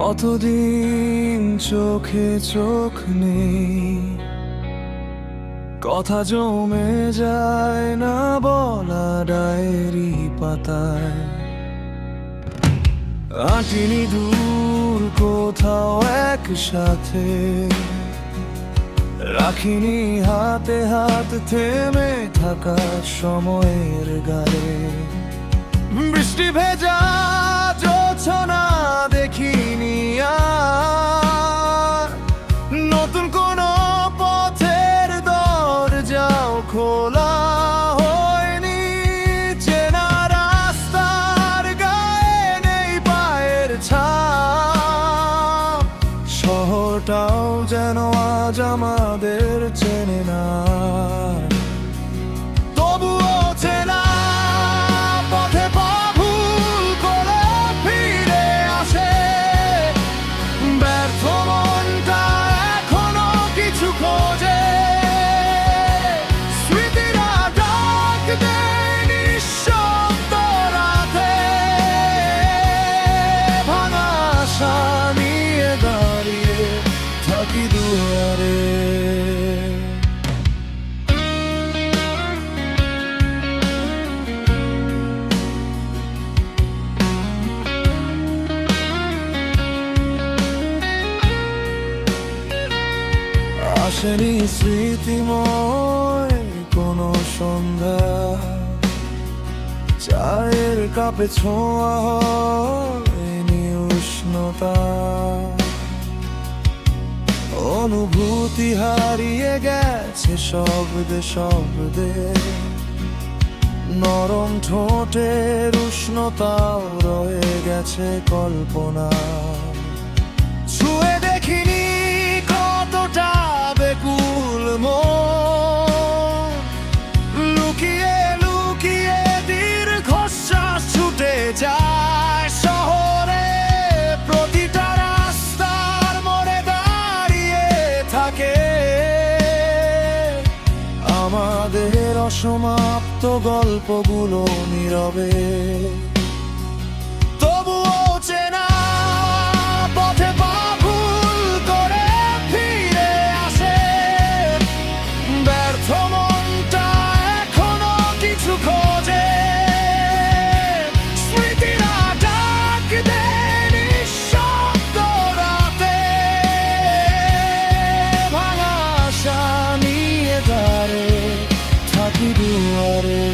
কতদিন চোখে চোখ নেই, কথা জমে যায় না বলা ডায়েরি পাতায়। হাঁটিনি দূর কোথাও একসাথে, রাখিনি হাতে হাত থেমে থাকা সময়ের গায়ে। বৃষ্টি ভেজা জোছনা দেখিনি আর, নতুন কোন পথের দরজাও খোলা হয়নি। চেনা রাস্তার গায়ে নেই পায়ের ছাপ, শহরটাও যেন আজ আমাদের চেনে না। তবুও চেনা পথে পা ভুল করে ফিরে আসে, ব্যর্থ মনটা এখনো কিছু খোঁজে। স্মৃতিরা ডাক দেয় নিঃশব্দ রাতে, ভাঙা আশা নিয়ে দাঁড়িয়ে থাকি দুয়ারে। আসেনি স্মৃতিময় কোনো সন্ধ্যা, চায়ের কাপে ছোঁয়া হয়নি উষ্ণতা। অনুভূতি হারিয়ে গেছে শব্দে শব্দে, নরম ঠোঁটের উষ্ণতাও রয়ে গেছে কল্পনা। ছুঁয়ে দেখিনি কতটা বেকুল মন, লুকিয়ে লুকিয়ে দীর্ঘশ্বাস ছুটে যায় শহরে। প্রতিটা রাস্তার মোড়ে দাঁড়িয়ে থাকে আমাদের অসমাপ্ত গল্পগুলো নীরবে। তবুও চেনা পথে পা ভুল করে ফিরে আসে, ব্যর্থ মনটা এখনো কিছু খোঁজে। স্মৃতিরা ডাক দেয় নিঃশব্দ রাতে, ভাঙা আশা নিয়ে দাঁড়িয়ে থাকি দুয়ারে।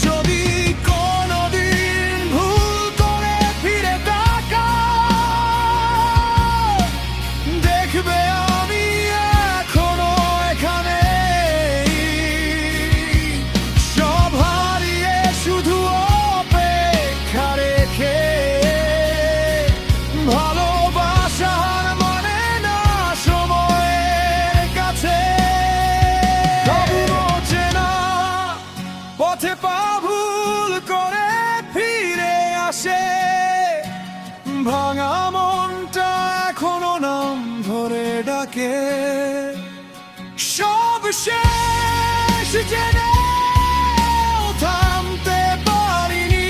যদি কোনদিন ভুল করে ফিরে তাকাও, দেখবে আমি এখনো এখানে। সব হারিয়ে শুধু অপেক্ষা রেখে, ভালোবাসার মানে না সময়ের কাছে। তবুও চেনা পথে পা ভুল করে ফিরে আসে, ভাঙা মনটা এখনো নাম ধরে ডাকে। সব শেষ জেনেও থামতে পারিনি,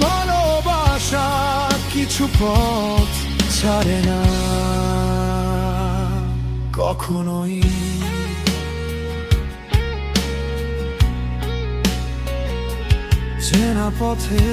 ভালোবাসা কিছু পথ ছাড়ে না কখনোই। চেনা পথে